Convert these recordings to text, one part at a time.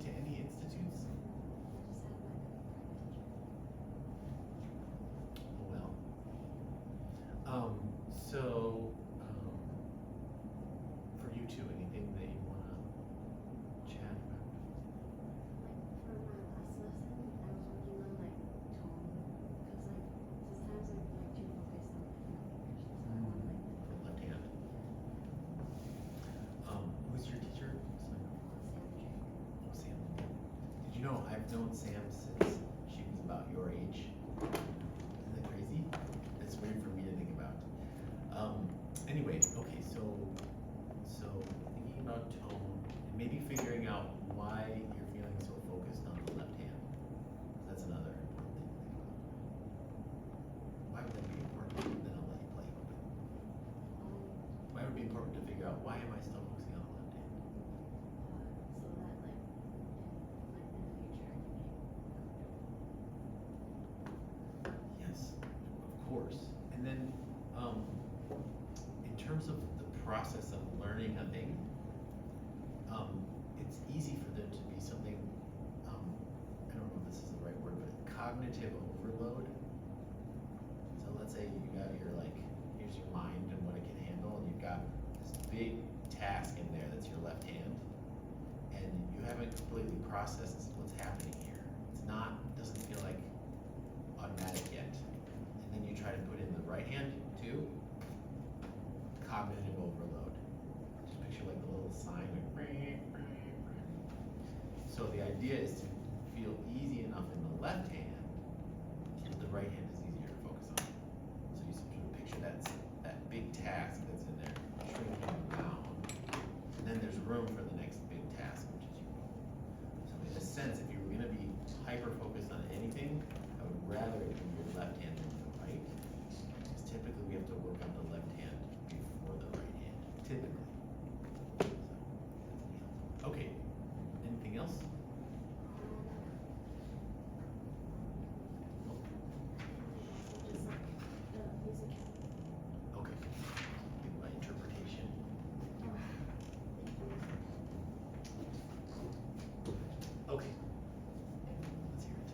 to any institutes? Well, so for you two, anything that you want to chat about? For my last lesson, I was working on like tone, because like sometimes I'm like too focused on my fingers, so I want like For left hand. Who's your teacher? Sorry. Oh, Sam. Did you know I've known Sam since she was about your age? Isn't that crazy? That's weird for me to think about. Anyway, okay, so thinking about tone and maybe figuring out why you're feeling so focused on the left hand. That's another important thing to think about. Why would that be important? Then I'll let you play. Why would it be important to figure out why am I still focusing on the left hand? so that like in the future I can be comfortable. Yes, of course. And then, in terms of the process of learning a thing, it's easy for there to be something, I don't know if this is the right word, but cognitive overload. So let's say you got your here's your mind and what it can handle, and you've got this big task in there that's your left hand, and you haven't completely processed what's happening here. Doesn't feel like automatic yet. And then you try to put in the right hand too. Cognitive overload. Just picture like the little sign. So the idea is to feel easy enough in the left hand so that the right hand is easier to focus on. So you sort of picture that big task that's in there shrinking down. And then there's room for the next big task, which is your goal. So in a sense, if you were going to be hyper-focused on anything, I would rather it be your left hand than the right. Because typically we have to work on the left hand before the right hand. Typically. So, okay. Anything else? Just like the music. Okay. Give my interpretation. Okay. Let's hear it.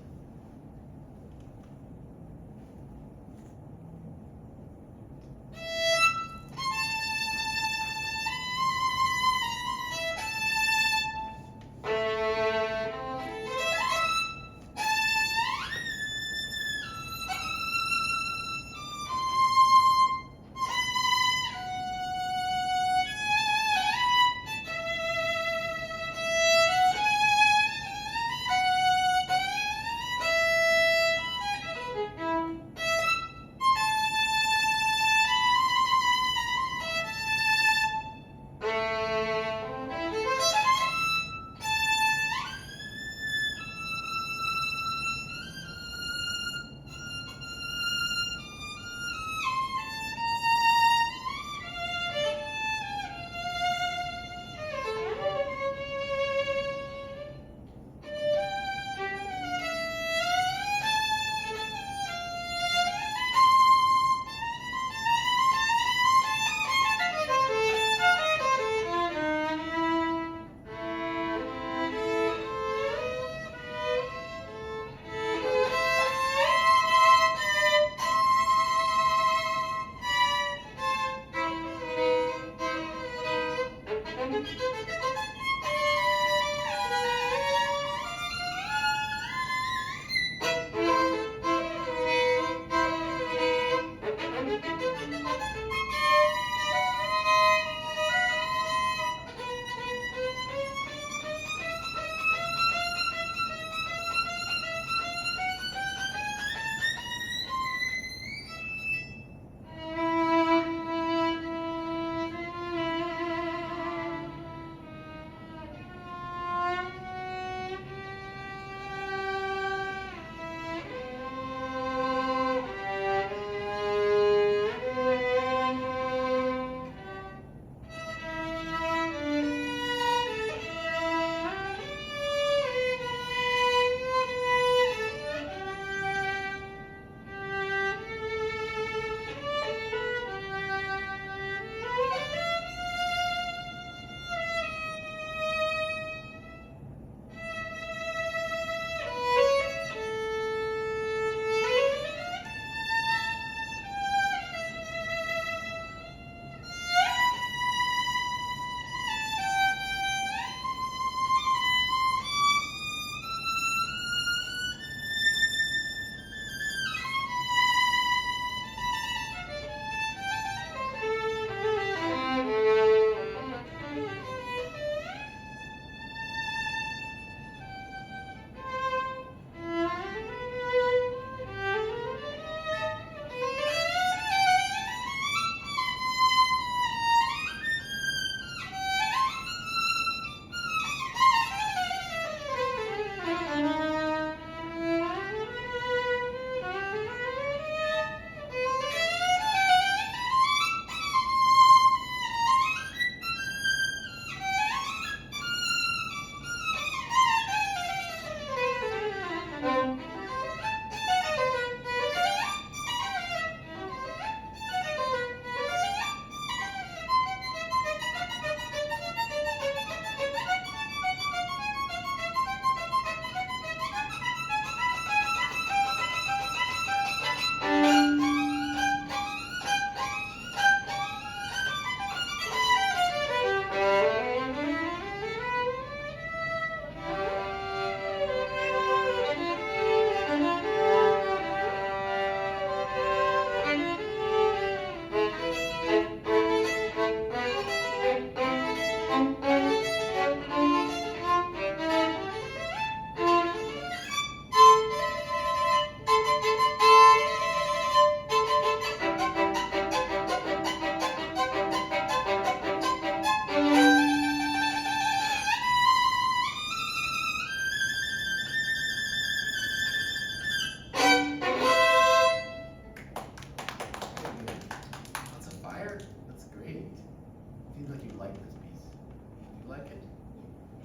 like this piece? Do you like it?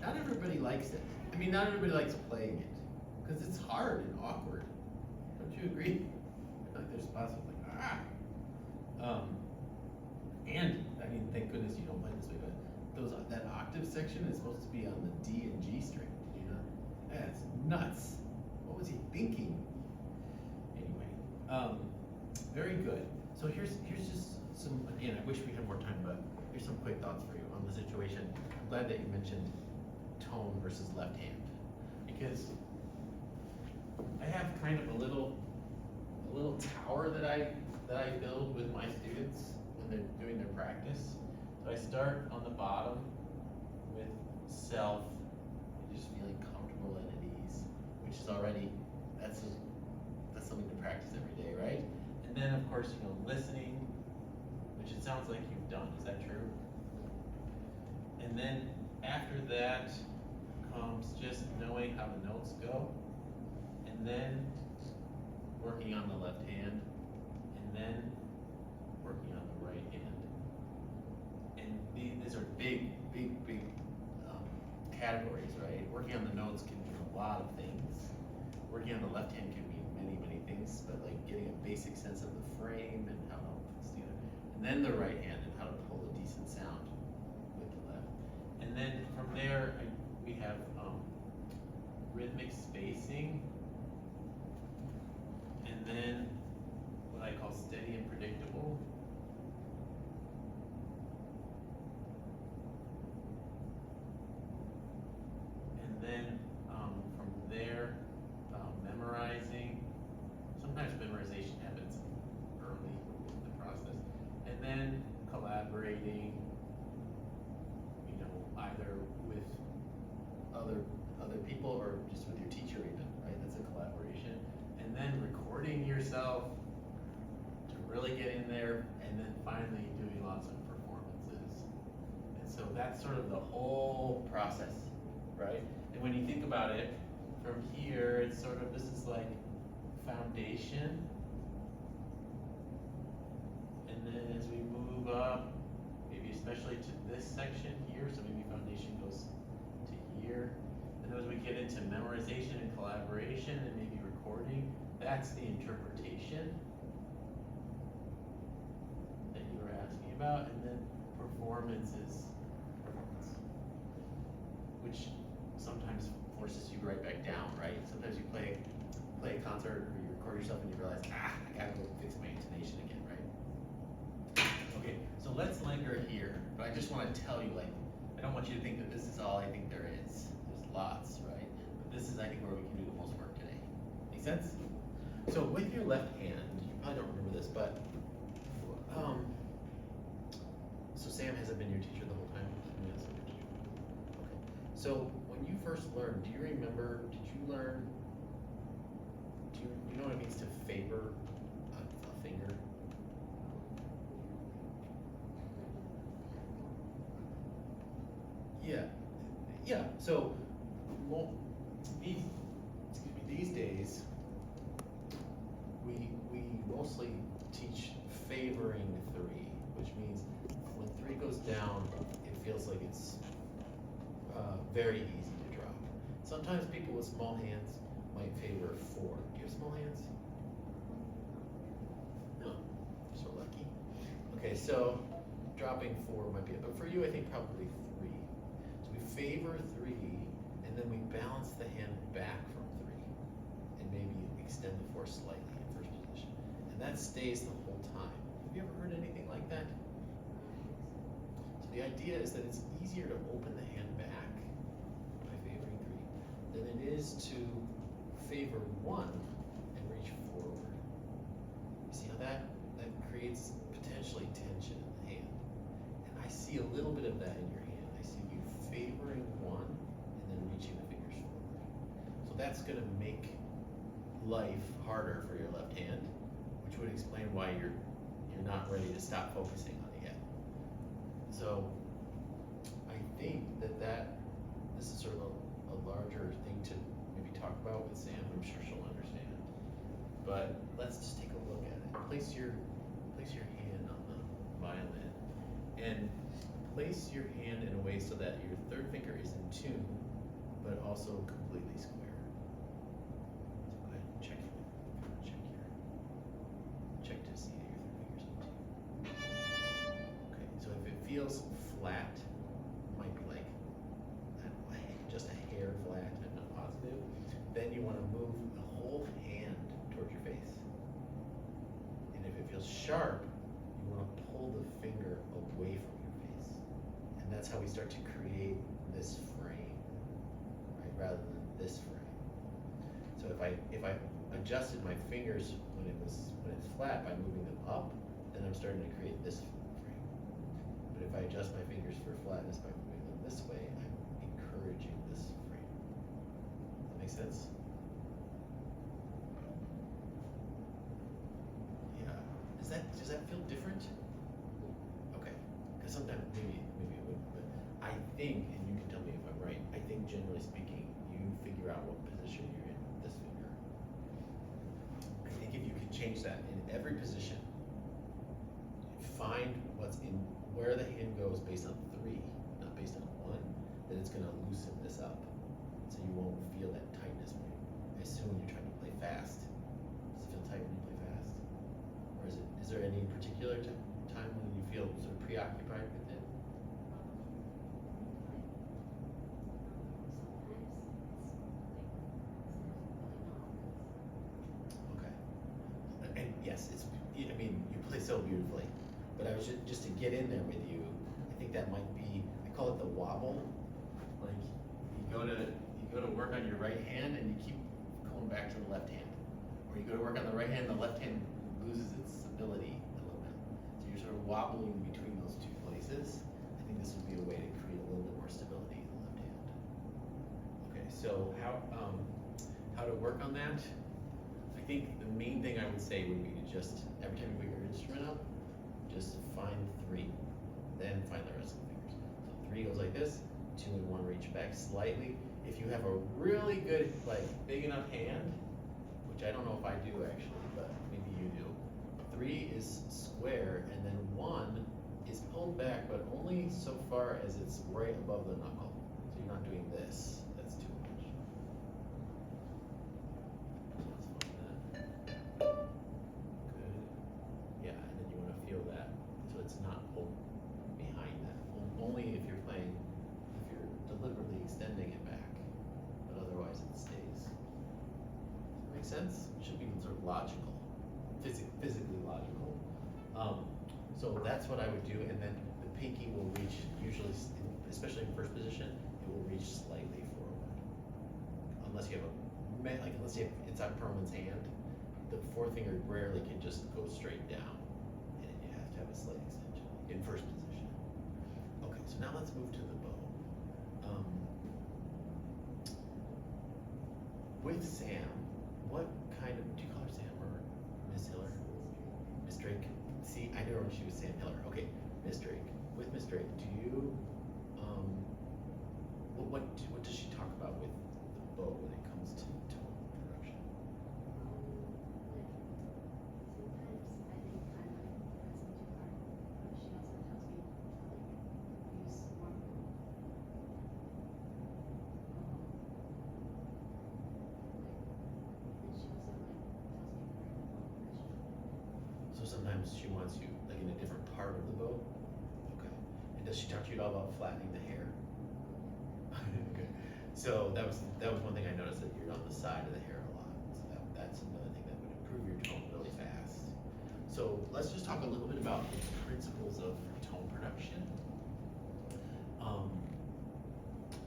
Not everybody likes it. I mean, not everybody likes playing it because it's hard and awkward. Don't you agree? I feel like there's spots where it's like, and I mean, thank goodness you don't play this way, but that octave section is supposed to be on the D and G string. Did you know? That's nuts. What was he thinking? Anyway, very good. So here's just some, again, I wish we had more time, but here's some quick thoughts for you on the situation. I'm glad that you mentioned tone versus left hand, because I have kind of a little tower that I build with my students when they're doing their practice. So I start on the bottom with self, just feeling comfortable and at ease, which is already, that's something to practice every day, right? And then of course, listening, which it sounds like you've done. Is that true? And then after that comes just knowing how the notes go, and then working on the left hand, and then working on the right hand. And these are big categories, right? Working on the notes can mean a lot of things. Working on the left hand can mean many things, but like getting a basic sense of the frame and how to put it together. And then the right hand and how to pull a decent sound with the left. And then from there, we have rhythmic spacing, and then what I call steady and predictable. And then from there, memorizing. Sometimes memorization happens early in the process. And then collaborating, either with other people or just with your teacher even, right? That's a collaboration. And then recording yourself to really get in there, and then finally doing lots of performances. And so that's sort of the whole process, right? And when you think about it, from here, it's sort of, this is like foundation. And then as we move up, maybe especially to this section here, so maybe foundation goes to here. And as we get into memorization and collaboration and maybe recording, that's the interpretation that you were asking about. And then performance, which sometimes forces you right back down, right? Sometimes you play a concert or you record yourself and you realize, I gotta go fix my intonation again, right? Okay, so let's linger here, but I just want to tell you, I don't want you to think that this is all I think there is. There's lots, right? But this is, I think, where we can do the most work today. Make sense? So with your left hand, you probably don't remember this, but so Sam hasn't been your teacher the whole time? Yes. Okay. So when you first learned, do you remember, do you know what it means to favor a finger? Yeah. So, these days, we mostly teach favoring 3, which means when 3 goes down, it feels like it's very easy to drop. Sometimes people with small hands might favor 4. Do you have small hands? No, so lucky. Okay, so dropping 4 might be it, but for you, I think probably 3. So we favor 3, and then we balance the hand back from 3, and maybe extend the 4 slightly in first position. And that stays the whole time. Have you ever heard anything like that? So the idea is that it's easier to open the hand back by favoring 3 than it is to favor 1 and reach forward. You see how that creates potentially tension in the hand? And I see a little bit of that in your hand. I see you favoring 1 and then reaching the fingers forward. So that's going to make life harder for your left hand, which would explain why you're not ready to stop focusing on it yet. So I think that this is sort of a larger thing to maybe talk about with Sam. I'm sure she'll understand. But let's just take a look at it. Place your hand on the violin and place your hand in a way so that your third finger is in tune, but also completely square. So go ahead and check it. Check here. Check to see that your third finger's in tune. Okay, so if it feels flat, might be like just a hair flat and not positive, then you want to move the whole hand towards your face. And if it feels sharp, you want to pull the finger away from your face. And that's how we start to create this frame, right? Rather than this frame. So if I adjusted my fingers when it's flat by moving them up, then I'm starting to create this frame. But if I adjust my fingers for flatness by moving them this way, I'm encouraging this frame. Does that make sense? Yeah. Does that feel different? Okay. Because sometimes maybe it would, but I think, and you can tell me if I'm right, I think generally speaking, you figure out what position you're in with this finger. I think if you can change that in every position, find what's in where the hand goes based on 3, not based on 1, then it's going to loosen this up. So you won't feel that tightness when I assume when you're trying to play fast. Does it feel tight when you play fast? Or is there any particular time when you feel sort of preoccupied with it? Okay. And yes, I mean, you play so beautifully, but I was just to get in there with you, I think that might be, I call it the wobble. Like you go to work on your right hand and you keep going back to the left hand. Or you go to work on the right hand, the left hand loses its stability a little bit. So you're sort of wobbling between those two places. I think this would be a way to create a little bit more stability in the left hand. Okay, so how to work on that? I think the main thing I would say would be to just, every time you put your instrument up, just find 3, then find the rest of the fingers. So 3 goes like this, 2 and 1 reach back slightly. If you have a really good, like big enough hand, which I don't know if I do actually, but maybe you do. 3 is square, and then 1 is pulled back, but only so far as it's right above the knuckle. So you're not doing this. That's too much. So let's find that. Good. Yeah, and then you want to feel that, so it's not pulled behind that. Only if you're playing, if you're deliberately extending it back, but otherwise it stays. Does that make sense? It should be sort of logical, physically logical. So that's what I would do, and then the pinky will reach, usually, especially in first position, it will reach slightly forward. Unless you have unless it's on Perlman's hand, the forefinger rarely can just go straight down, and you have to have a slight extension in first position. Okay, so now let's move to the bow. With Sam, what kind of, do you call her Sam or Miss Hiller? Miss Drake? See, I knew her when she was Sam Hiller. Okay, Miss Drake. With Miss Drake, do you, what does she talk about with the bow when it comes to tone production? So sometimes she wants you like in a different part of the bow? Okay. And does she talk to you at all about flattening the hair? Okay. So that was one thing I noticed, that you're on the side of the hair a lot. So that's another thing that would improve your tone really fast. So let's just talk a little bit about the principles of tone production.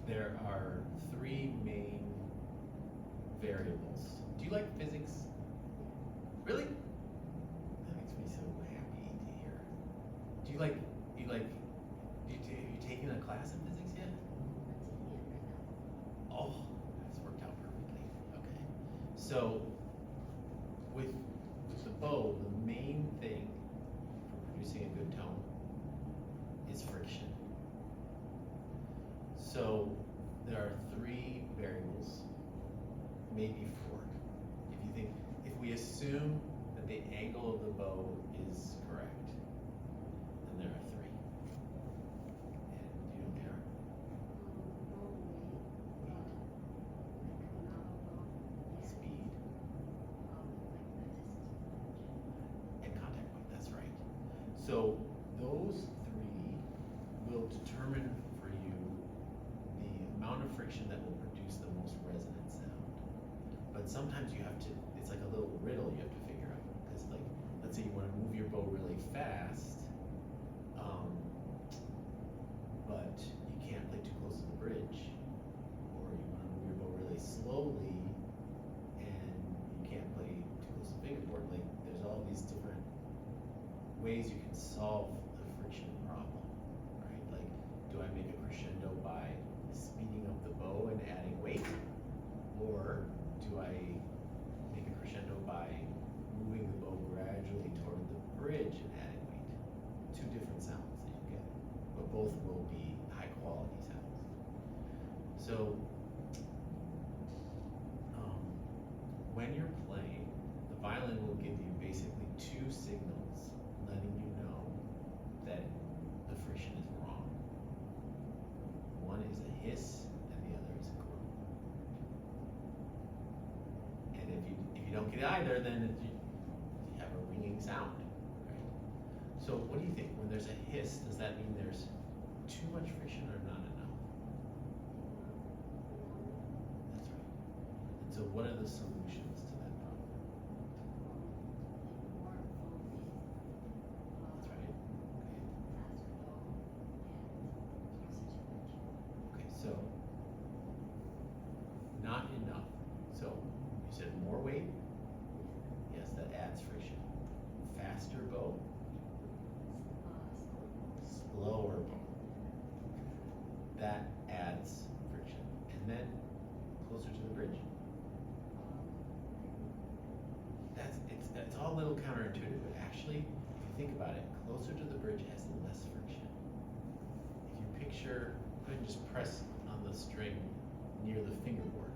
There are 3 main variables. Do you like physics? Really? That makes me so happy to hear. Do you taken a class in physics yet? Oh, that's worked out perfectly. Okay. So with the bow, the main thing for producing a good tone is friction. So there are 3 variables, maybe 4. If we assume that the angle of the bow is correct, then there are 3. determine for you the amount of friction that will produce the most resonant sound. But sometimes you have to, it's like a little riddle you have to figure out. Because like, let's say you want to move your bow really fast, but you can't play too close to the bridge. Or you want to move your bow really slowly, and you can't play too close to the fingerboard. Like, there's all these different ways you can solve the friction problem, right? Like, do I make a crescendo by speeding up the bow and adding weight? Or do I make a crescendo by moving the bow gradually toward the bridge and adding weight? Two different sounds that you get, but both will be high quality sounds. So, when you're playing, the violin will give you basically two signals letting you know that the friction is wrong. One is a hiss, and the other is a groan. And if you don't get either, then you have a ringing sound, right? So what do you think? When there's a hiss, does that mean there's too much friction or not enough? That's right. And so what are the solutions to that problem? That's right. Okay, so not enough. So you said more weight? Yes, that adds friction. Faster bow? Slower bow. That adds friction. And then closer to the bridge? It's all a little counterintuitive, but actually, if you think about it, closer to the bridge has less friction. If you picture, go ahead and just press on the string near the fingerboard.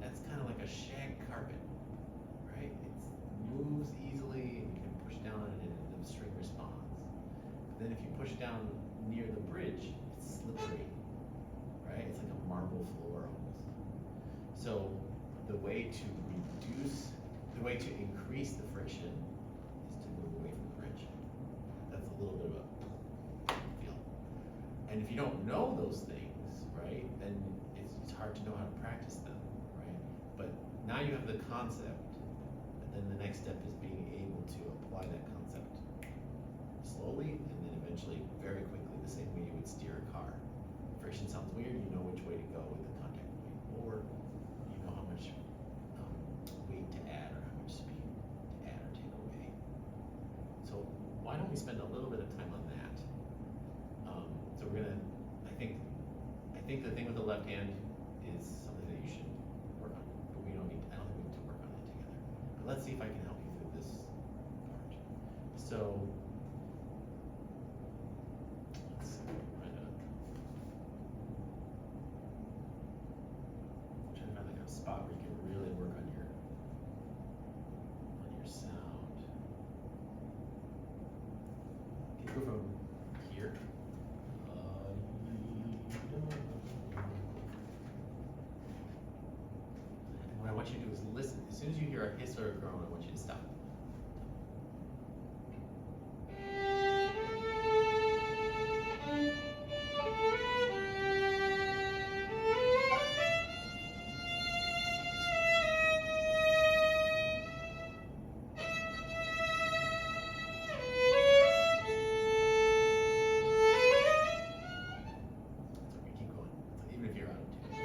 That's kind of like a shag carpet, right? It moves easily, and you can push down on it, and the string responds. But then if you push down near the bridge, it's slippery, right? It's like a marble floor almost. So the way to increase the friction is to move away from the bridge. That's a little bit of a feel. And if you don't know those things, right, then it's hard to know how to practice them, right? But now you have the concept, and then the next step is being able to apply that concept slowly, and then eventually very quickly, the same way you would steer a car. Friction sounds weird, you know which way to go with the contact point, or you know how much weight to add or how much speed to add or take away. So why don't we spend a little bit of time on that? So we're gonna, I think the thing with the left hand is something that you should work on, but I don't think we need to work on it together. But let's see if I can help you through this part. So, let's see, trying to find like a spot where you can really work on your sound. You can go from here. And what I want you to do is listen. As soon as you hear a hiss or a groan, I want you to stop. Keep going, even if you're out of tune.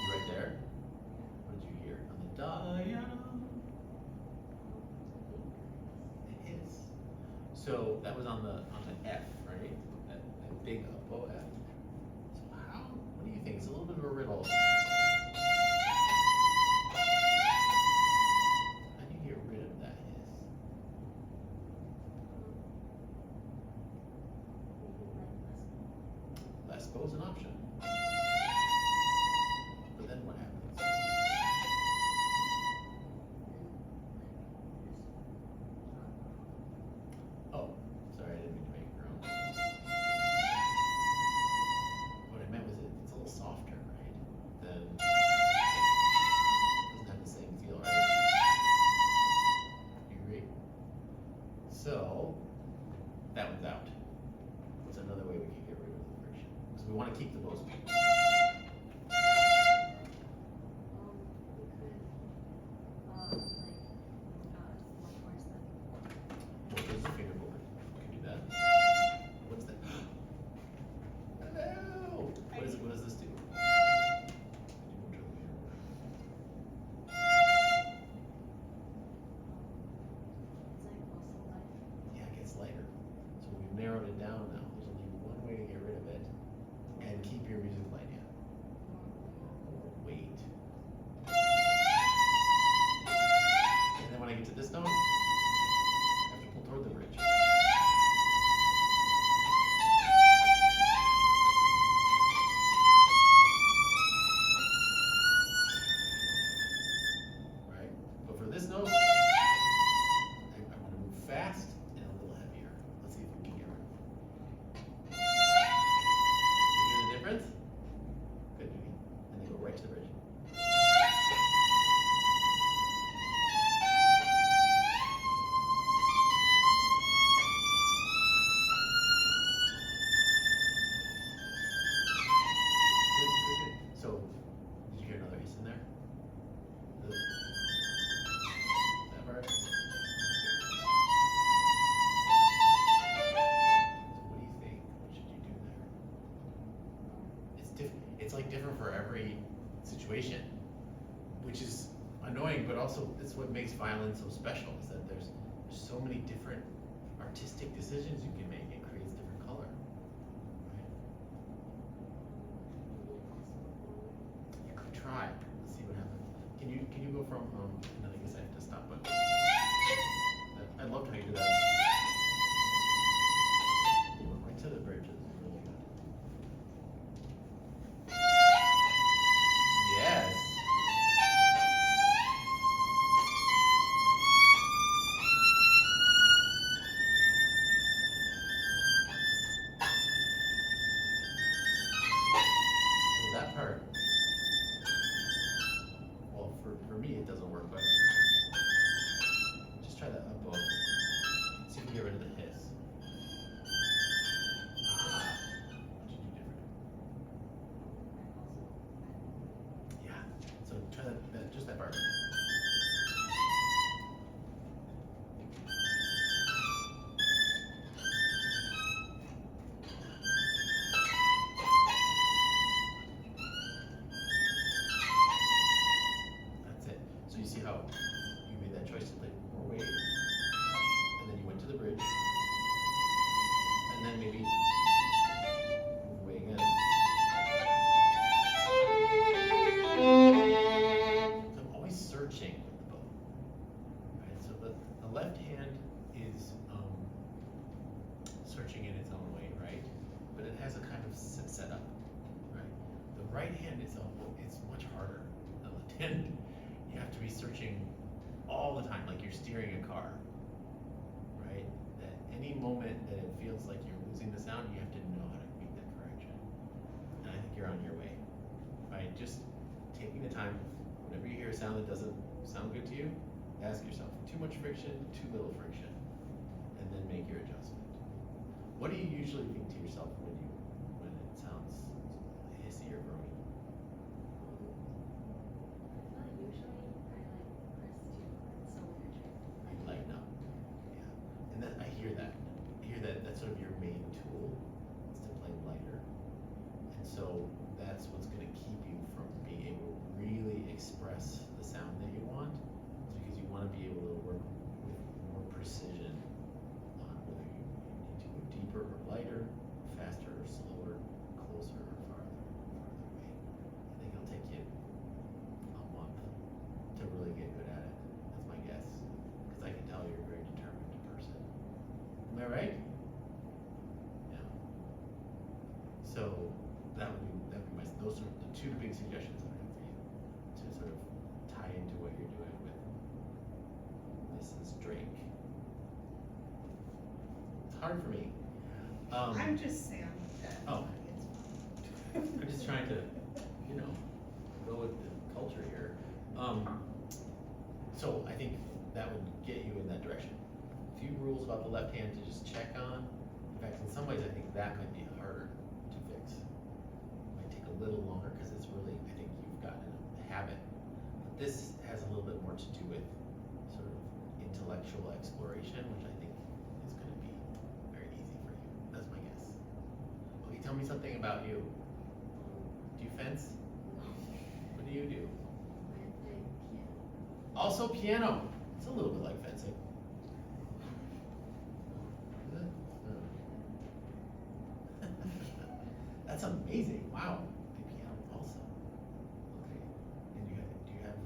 You right there? What did you hear? On the diana? It is. So that was on the F, right? That big up bow F. So what do you think? It's a little bit of a riddle. How do you get rid of that hiss? Less bow is an option. But then what happens? Oh, sorry, I didn't mean to make it groan. What I meant was it's a little softer, right? Then it doesn't have the same feel, right? that one's out. What's another way we can get rid of the friction? Because we want to keep the bows. You could, like, work towards the. What is the fingerboard? We can do that. What's that? Hello! What does this do? Yeah, it gets lighter. So we've narrowed it down now. There's only one way to get rid of it and keep your music light in. Wait. And then when I get to this note, I have to pull toward the bridge. Right? But for this note, I want to move fast and a little heavier. Let's see if we can get rid of it. You hear the difference? Good, Judy. And then go right to the bridge. Good, good, good. So, did you hear another hiss in there? That part? So what do you think? What should you do there? It's like different for every situation, which is annoying, but also it's what makes violin so special, is that there's so many different artistic decisions you can make. It creates different color. Right? You could try. Let's see what happens. Can you go from and I guess I have to stop, but I loved how you do that. You went right to the bridge. It's really good. Yes. So that part, well, for me it doesn't work, but just try that up bow. See if we can get rid of the hiss. Ah, what'd you do different? Yeah. So try that just that part. That's it. So you see how you made that choice to play more weight, and then you went to the bridge, and then maybe move away again. So I'm always searching with the bow. Right? So the left hand is searching in its own way, right? But it has a kind of setup, right? The right hand is it's much harder. The left hand, you have to be searching all the time, like you're steering a car, right? At any moment that it feels like you're losing the sound, you have to know how to make that correction. And I think you're on your way, right? Just taking the time, whenever you hear a sound that doesn't sound good to you, ask yourself, too much friction, too little friction, and then make your adjustment. What do you usually think to yourself when it sounds hissy or groany? You lighten up. Yeah. And I hear that. I hear that that's sort of your main tool, is to play lighter. And so that's what's going to keep you from being able to really express the sound that you want. It's because you want to be able to work with more precision on whether you need to go deeper or lighter, faster or slower, closer or farther away. I think it'll take you a month to really get good at it. That's my guess, because I can tell you're a very determined person. Am I right? Yeah. So that would be those are the two big suggestions that I have for you to sort of tie into what you're doing with Mrs. Drake. It's hard for me. I'm just Sam. Oh. I'm just trying to, go with the culture here. So I think that would get you in that direction. A few rules about the left hand to just check on. fact, in some ways, I think that might be harder to fix. Might take a little longer because it's really, I think you've gotten a habit. But this has a little bit more to do with sort of intellectual exploration, which I think is going to be very easy for you. That's my guess. Okay, tell me something about you. Do you fence? What do you do? I play piano. Also piano. It's a little bit like fencing. Is it? Oh. That's amazing. Wow. The piano also. Okay. And do you have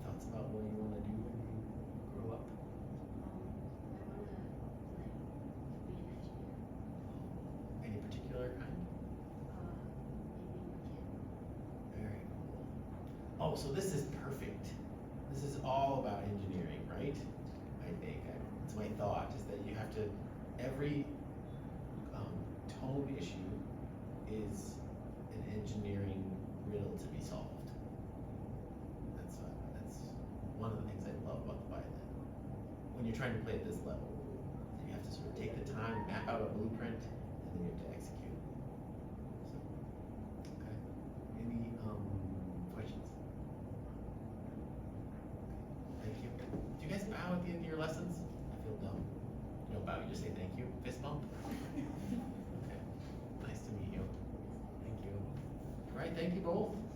thoughts about what you want to do when you grow up? I wanna like be an engineer. Any particular kind? Maybe mechanical. Very cool. Oh, so this is perfect. This is all about engineering, right? I think it's my thought is that you have to every tone issue is an engineering riddle to be solved. That's one of the things I love about the violin. When you're trying to play at this level, you have to sort of take the time, map out a blueprint, and then you have to execute. So, okay. Any questions? Thank you. Do you guys bow at the end of your lessons? I feel dumb. You don't bow, you just say thank you. Fist bump. Okay. Nice to meet you. Thank you. All right, thank you both.